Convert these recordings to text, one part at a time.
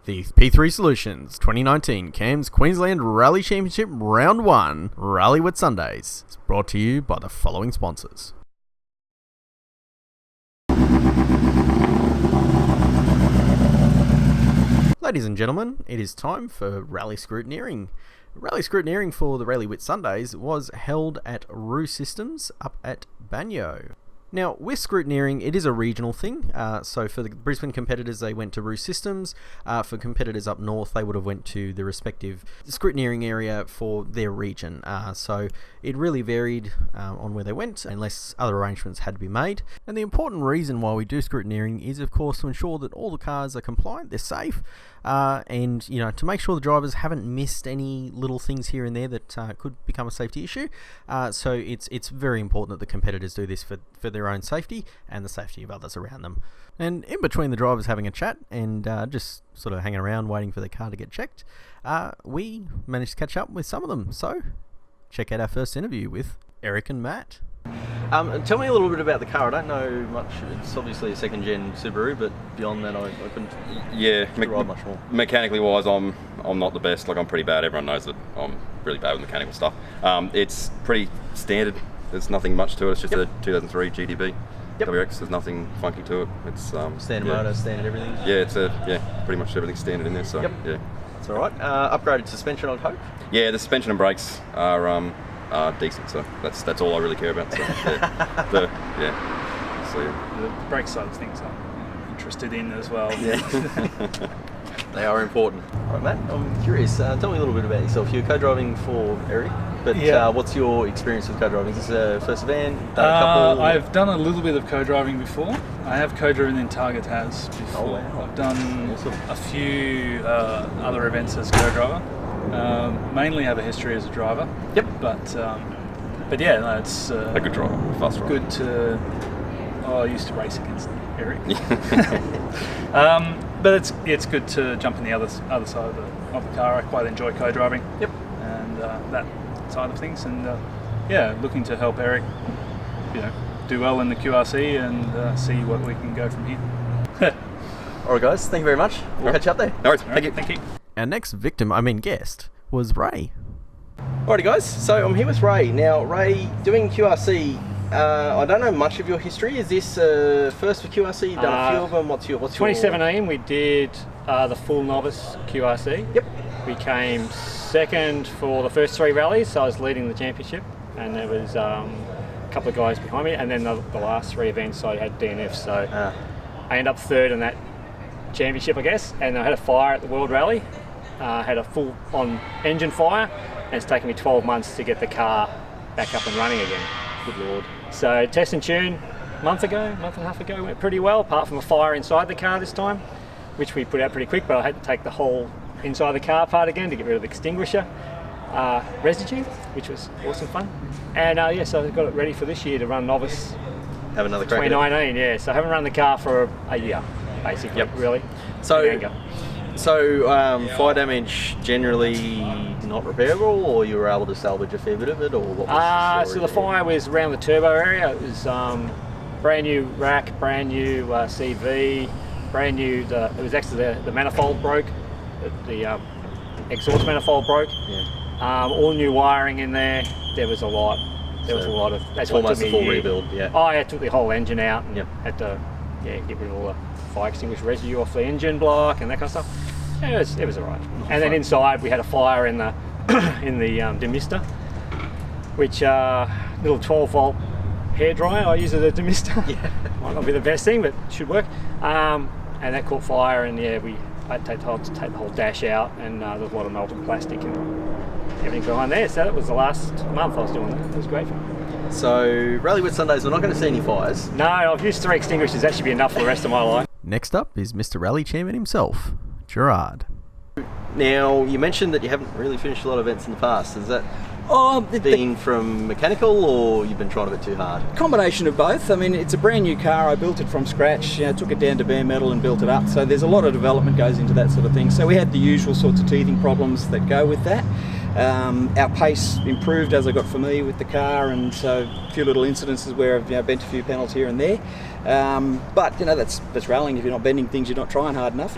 The P3 Solutions 2019 CAMS Queensland Rally Championship Round 1 Rally Whitsundays is brought to you by the following sponsors. Ladies and gentlemen, it is time for Rally Scrutineering. Rally Scrutineering for the Rally Whitsundays was held at Roo Systems up at Banyo. Now, with scrutineering, it is a regional thing. So for the Brisbane competitors, they went to Roo Systems. For competitors up north, they would have went to the respective scrutineering area for their region. So it really varied on where they went, unless other arrangements had to be made. And the important reason why we do scrutineering is, of course, to ensure that all the cars are compliant, they're safe, and to make sure the drivers haven't missed any little things here and there that could become a safety issue. So it's very important that the competitors do this for their own safety and the safety of others around them. And in between the drivers having a chat and just sort of hanging around waiting for their car to get checked, we managed to catch up with some of them. So check out our first interview with Eric and Matt. Tell me a little bit about the car. I don't know much. It's obviously a second-gen Subaru, but beyond that, I couldn't ride much more. Mechanically wise, I'm not the best. Like, I'm pretty bad. Everyone knows that I'm really bad with mechanical stuff. It's pretty standard. There's nothing much to it. It's just a 2003 GTB WX. There's nothing funky to it. It's standard motor, standard everything. Yeah, it's pretty much everything's standard in there. So yeah, it's all right. Upgraded suspension, I'd hope. Yeah, the suspension and brakes are decent. So that's all I really care about. So the brake side of things I'm interested in as well. Yeah. They are important. All right, Matt, I'm curious. Tell me a little bit about yourself. You're co-driving for Eric, but what's your experience with co-driving? Is this a first event? Done a couple? I've done a little bit of co-driving before. I have co-driven in Target has before. Oh, wow. I've done a few other events as co-driver. Mainly have a history as a driver. Yep. But yeah, no, it's a good driver, fast driver. Good to. I used to race against Eric. But it's good to jump in the other side of the car. I quite enjoy co-driving. Yep. And that side of things, and looking to help Eric, do well in the QRC and see what we can go from here. All right, guys. Thank you very much. We'll catch you up there. No worries. Thank you. Our next guest was Ray. Alrighty, guys. So I'm here with Ray. Now, Ray, doing QRC. I don't know much of your history. Is this first for QRC? You've done a few of them. What's 2017, we did the full novice QRC. Yep. We came second for the first 3 rallies, so I was leading the championship, and there was a couple of guys behind me, and then the last 3 events I had DNF, so I ended up third in that championship, I guess, and I had a fire at the World Rally. Had a full-on engine fire, and it's taken me 12 months to get the car back up and running again. Good Lord. So test and tune month and a half ago went pretty well, apart from a fire inside the car this time, which we put out pretty quick, but I had to take the whole inside the car apart again to get rid of the extinguisher residue, which was awesome fun. And so I got it ready for this year to run novice. Have another crack 2019, yeah. So I haven't run the car for a year, basically, really. So fire damage generally not repairable, or you were able to salvage a fair bit of it, or what was the story? So the fire was around the turbo area. It was brand new rack, brand new CV, brand new. It was actually the manifold broke, the exhaust manifold broke. Yeah. All new wiring in there. There was a lot. That's almost a full rebuild. Yeah. I took the whole engine out and Yep. had to get rid of all the fire extinguisher residue off the engine block and that kind of stuff. It was alright. And then inside we had a fire in the in the demister, which little 12-volt hairdryer I use as a demister. Yeah. Might not be the best thing, but should work. And that caught fire, and I had to take the whole dash out, and there was a lot of melted plastic and everything behind there. So that was the last month I was doing that. It was great fun. So Rally Whitsundays, we're not going to see any fires. No, I've used 3 extinguishers. That should be enough for the rest of my life. Next up is Mr. Rally Chairman himself, Gerard. Now, you mentioned that you haven't really finished a lot of events in the past. Has that been from mechanical, or you've been trying a bit too hard? Combination of both. I mean, it's a brand new car. I built it from scratch, took it down to bare metal and built it up. So there's a lot of development goes into that sort of thing. So we had the usual sorts of teething problems that go with that. Our pace improved as I got familiar with the car, and so a few little incidences where I've bent a few panels here and there. But that's rallying. If you're not bending things, you're not trying hard enough.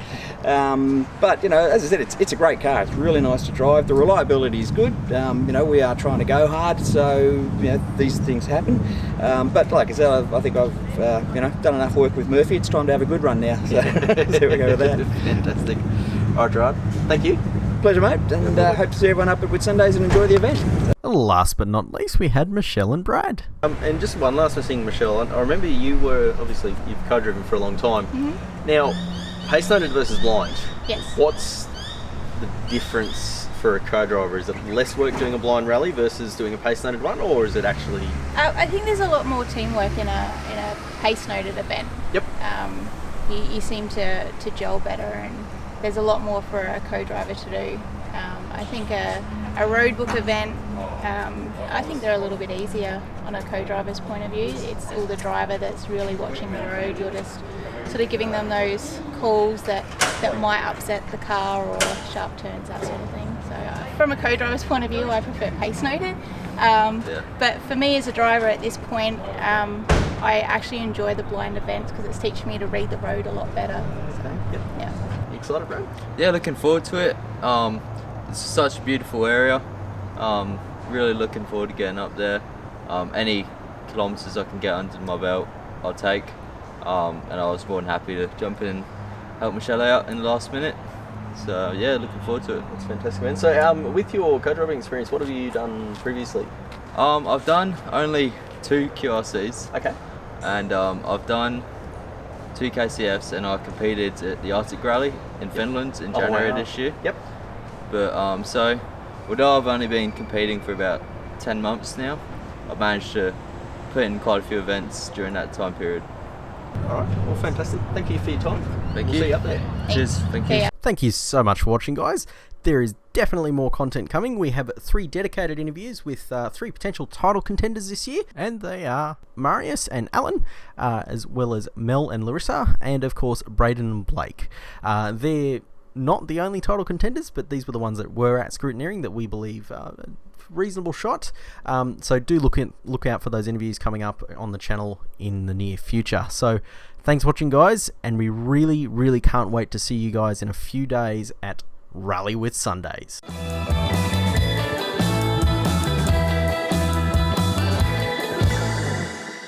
But as I said, it's a great car. It's really nice to drive. The reliability is good. We are trying to go hard, so these things happen. But like I said, I think I've done enough work with Murphy. It's time to have a good run now. So there we go with that. Fantastic. All right, Gerard. Thank you. Pleasure, mate, and hope to see everyone up at Whitsundays and enjoy the event. Last but not least, we had Michelle and Brad. And just one last thing, Michelle. I remember you were, obviously, you've co-driven for a long time. Mm-hmm. Now, pace-noted versus blind. Yes. What's the difference for a co-driver? Is it less work doing a blind rally versus doing a pace-noted one, or is it actually... I think there's a lot more teamwork in a pace-noted event. Yep. You seem to gel better, and there's a lot more for a co-driver to do. I think a road book event, I think they're a little bit easier on a co-driver's point of view. It's all the driver that's really watching the road. You're just sort of giving them those calls that might upset the car, or sharp turns, that sort of thing. So from a co-driver's point of view, I prefer pace-noted. But for me as a driver at this point, I actually enjoy the blind events because it's teaching me to read the road a lot better. So, yeah. You excited, bro? Yeah, looking forward to it. It's such a beautiful area. Really looking forward to getting up there. Any kilometres I can get under my belt, I'll take. And I was more than happy to jump in and help Michelle out in the last minute. So yeah, looking forward to it. That's fantastic, man. So with your co-driving experience, what have you done previously? I've done only 2 QRCs. Okay. And I've done 2 KCFs, and I competed at the Arctic Rally in Finland in January this year. Yep. But so, although I've only been competing for about 10 months now, I've managed to put in quite a few events during that time period. All right. Well, fantastic. Thank you for your time. Thank We'll you. see you up there. Cheers. Thank you. Thank you so much for watching, guys. There is definitely more content coming. We have 3 dedicated interviews with 3 potential title contenders this year, and they are Marius and Alan, as well as Mel and Larissa, and of course Braden and Blake. They're not the only title contenders, but these were the ones that were at Scrutineering that we believe reasonable shot. So do look out for those interviews coming up on the channel in the near future. So thanks for watching, guys, and we really can't wait to see you guys in a few days at Rally Whitsundays.